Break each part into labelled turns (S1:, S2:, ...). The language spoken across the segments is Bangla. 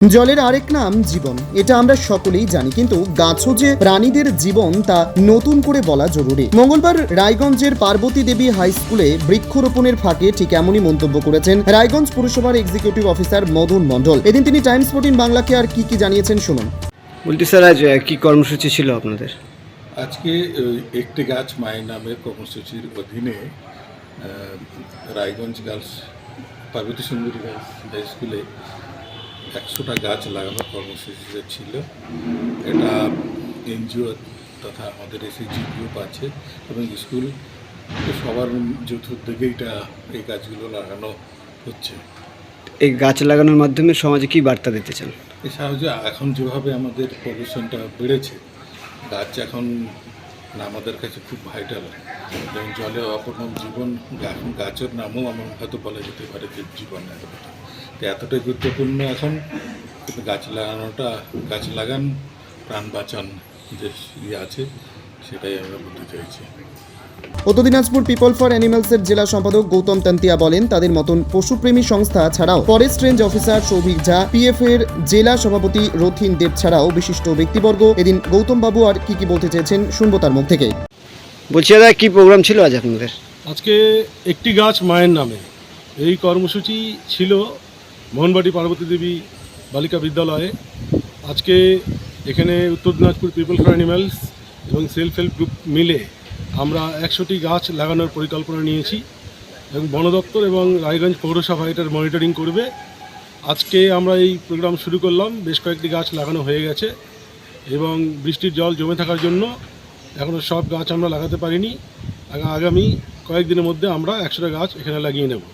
S1: জলের আরেক নাম জীবন, এটা আমরা সকলেই জানি, কিন্তু গাছও যে প্রাণীদের জীবন তা নতুন করে বলা জরুরি। মঙ্গলবার রায়গঞ্জের পার্বতী দেবী হাই স্কুলে বৃক্ষরোপণের ফাঁকে ঠিক এমনই মন্তব্য করেছেন রায়গঞ্জ পুরসভার এক্সিকিউটিভ অফিসার মদন মণ্ডল। এদিন তিনি টাইমস 14 বাংলাকে আর কি জানিয়েছেন শুনুন।
S2: বলতে স্যার, আজ কি কর্মসূচি ছিল আপনাদের?
S3: আজকে একটি গাছ মায়ের নামের কর্মসূচির অধীনে রায়গঞ্জ গার্লস পার্বতী সুন্দরী গার্লস হাই স্কুলে 100টা গাছ লাগানোর কর্মসূচিতে ছিল। এটা এনজিও তথা আমাদের এসএইচজি গ্রুপ আছে এবং স্কুল সবার যৌথ উদ্যোগে এই গাছগুলো লাগানো হচ্ছে।
S2: এই গাছ লাগানোর মাধ্যমে সমাজে কি বার্তা দিতে চান?
S3: এই সাহায্যে এখন যেভাবে আমাদের পলিউশনটা বেড়েছে, গাছ এখন আমাদের কাছে খুব ভাইটাল। যেমন জলে অপর নাম জীবন, এখন গাছের নামও আমার হয়তো বলা যেতে পারে যে জীবন। তো এতটাই গুরুত্বপূর্ণ এখন, কিন্তু গাছ লাগান প্রাণ বাঁচান যে আছে, সেটাই আমরা বলতে চাইছি।
S1: উত্তর দিনাজপুর পিপল ফর অ্যানিমালসের জেলা সম্পাদক গৌতম তান্তিয়া বলেন, তাদের মতন পশুপ্রেমী সংস্থা ছাড়াও ফরেস্ট রেঞ্জ অফিসার সৌভিক ঝা, পিএফ এর জেলা সভাপতি রথিন দেব ছাড়াও বিশিষ্ট ব্যক্তিবর্গ এদিন গৌতম বাবু আর কি বলতে চেয়েছেন শুনবো তার মুখ থেকে।
S2: বলছি দাদা, কি প্রোগ্রাম ছিল আজ আপনাদের?
S4: আজকে একটি গাছ মায়ের নামে এই কর্মসূচি ছিল মোহনবাটি পার্বতী দেবী বালিকা বিদ্যালয়ে। আজকে এখানে উত্তর দিনাজপুর পিপল ফর অ্যানিমালস এবং সেলফ হেল্প গ্রুপ মিলে আমরা 100টি গাছ লাগানোর পরিকল্পনা নিয়েছি এবং বন দপ্তর এবং রায়গঞ্জ পৌরসভা এটার মনিটরিং করবে। আজকে আমরা এই প্রোগ্রাম শুরু করলাম, বেশ কয়েকটি গাছ লাগানো হয়ে গেছে এবং বৃষ্টির জল জমে থাকার জন্য এখনও সব গাছ আমরা লাগাতে পারিনি। আগামী কয়েকদিনের মধ্যে আমরা 100টা গাছ এখানে লাগিয়ে নেব।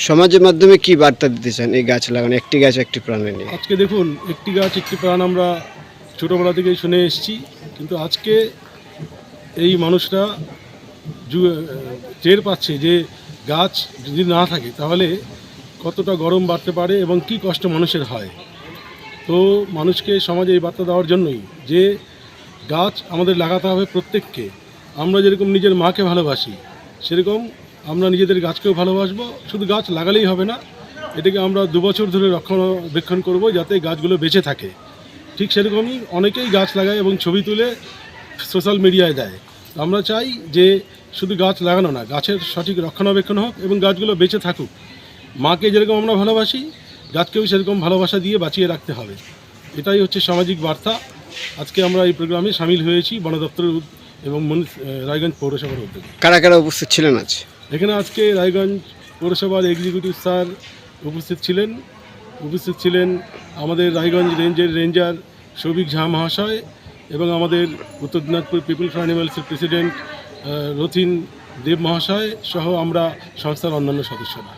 S2: সমাজের মাধ্যমে কি বার্তা দিতে চান এই গাছ লাগানো, একটি গাছ একটি প্রাণে নিয়ে?
S4: আজকে দেখুন, একটি গাছ একটি প্রাণ আমরা ছোটোবেলা থেকেই শুনে এসেছি, কিন্তু আজকে এই মানুষরা টের পাচ্ছে যে গাছ যদি না থাকে তাহলে কতটা গরম বাড়তে পারে এবং কি কষ্ট মানুষের হয়। তো মানুষকে সমাজে এই বার্তা দেওয়ার জন্যই যে গাছ আমাদের লাগাতে হবে প্রত্যেককে। আমরা যেরকম নিজের মাকে ভালোবাসি, সেরকম আমরা নিজেদের গাছকেও ভালোবাসবো। শুধু গাছ লাগালেই হবে না, এটাকে আমরা 2 বছর ধরে রক্ষণাবেক্ষণ করব যাতে গাছগুলো বেঁচে থাকে। ঠিক সেরকমই অনেকেই গাছ লাগায় এবং ছবি তুলে সোশ্যাল মিডিয়ায় দেয়। আমরা চাই যে শুধু গাছ লাগানো না, গাছের সঠিক রক্ষণাবেক্ষণ হোক এবং গাছগুলো বেঁচে থাকুক। মাকে যেরকম আমরা ভালোবাসি, গাছকেও সেরকম ভালোবাসা দিয়ে বাঁচিয়ে রাখতে হবে। এটাই হচ্ছে সামাজিক বার্তা। আজকে আমরা এই প্রোগ্রামে সামিল হয়েছি বন দপ্তরের এবং রায়গঞ্জ পৌরসভার উদ্যোগে।
S2: কারা কারা উপস্থিত ছিলেন আজ
S4: এখানে? আজকে রায়গঞ্জ পৌরসভার এক্সিকিউটিভ স্যার উপস্থিত ছিলেন আমাদের রায়গঞ্জ রেঞ্জের রেঞ্জার সৌভিক ঝা মহাশয় এবং আমাদের উত্তর দিনাজপুর পিপল ফর অ্যানিমালসের প্রেসিডেন্ট রথিন দেব মহাশয় সহ আমরা সংস্থার অন্যান্য সদস্যরা।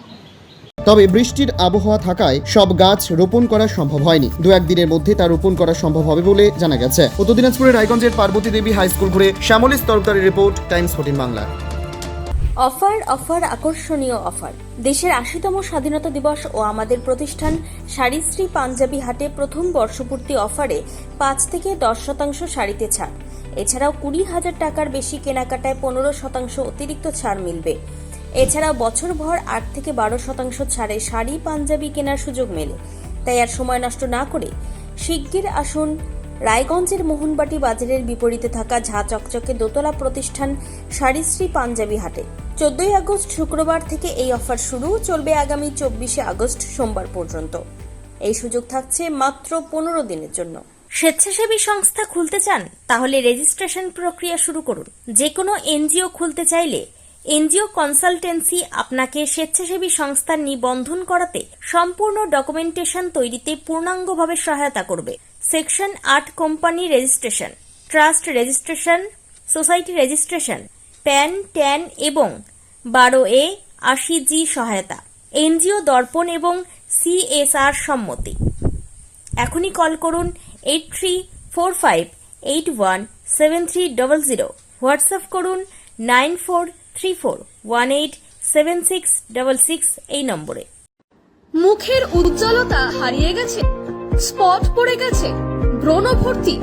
S1: তবে বৃষ্টির আবহাওয়া থাকায় সব গাছ রোপণ করা সম্ভব হয়নি। 2-1 দিনের মধ্যে তা রোপণ করা সম্ভব হবে বলে জানা গেছে। উত্তর দিনাজপুরের রায়গঞ্জের পার্বতী দেবী হাই স্কুল ঘুরে শ্যামলী তরফদারের রিপোর্ট, টাইমস 14 বাংলা।
S5: অফার আকর্ষণীয় অফার। দেশের 80তম স্বাধীনতা দিবস ও আমাদের প্রতিষ্ঠান শাড়িশ্রী পাঞ্জাবি হাটে প্রথম বর্ষপূর্তি অফারে 5 থেকে 10% শাড়িতে ছাড়। এছাড়াও 20,000 টাকার বেশি কেনাকাটায় 15% অতিরিক্ত ছাড় মিলবে। এছাড়াও বছরভর 8 থেকে 12% ছাড়ে শাড়ি পাঞ্জাবি কেনার সুযোগ মেলে। তাই আর সময় নষ্ট না করে শিগগির আসুন রায়গঞ্জের মোহনবাটি বাজারের বিপরীতে থাকা ঝা চকচকে দোতলা প্রতিষ্ঠান শাড়িশ্রী পাঞ্জাবি হাটে। 14 আগস্ট শুক্রবার থেকে এই অফার শুরু, চলবে আগামী 24 আগস্ট সোমবার পর্যন্ত। এই সুযোগ থাকছে মাত্র 15 দিনের জন্য। স্বেচ্ছাসেবী সংস্থা খুলতে চান? তাহলে রেজিস্ট্রেশন প্রক্রিয়া শুরু করুন। যে কোনো এনজিও খুলতে চাইলে এনজিও কনসালটেন্সি আপনাকে স্বেচ্ছাসেবী সংস্থার নিবন্ধন করাতে সম্পূর্ণ ডকুমেন্টেশন তৈরিতে পূর্ণাঙ্গভাবে সহায়তা করবে। Section 8 company registration, trust registration, society registration, pan, tan এবং 12A 80G সহায়তা, এনজিও দর্পণ এবং CSR সম্মতি। এখনই কল করুন 8345817300, হোয়াটসঅ্যাপ করুন 9434187666 এই নম্বরে।
S6: মুখের উজ্জ্বলতা হারিয়ে গেছে, স্পট পড়ে গেছে, ব্রণ ভর্তি,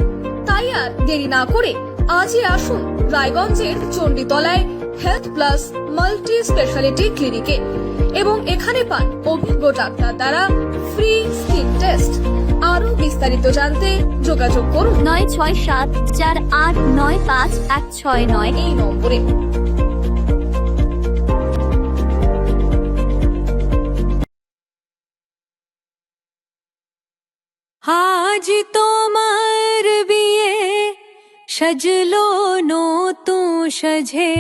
S6: তাই আর দেরি না করে আজই আসুন রায়গঞ্জের চণ্ডীতলায় হেলথ প্লাস মাল্টি স্পেশালিটি ক্লিনিকে এবং এখানে পান অভিজ্ঞ ডাক্তার দ্বারা ফ্রি স্কিন টেস্ট। আরো বিস্তারিত জানতে যোগাযোগ করুন
S7: 9674895169
S6: এই নম্বরে।
S7: আজ তোমার বিয়ে সাজলো নতুন সাজে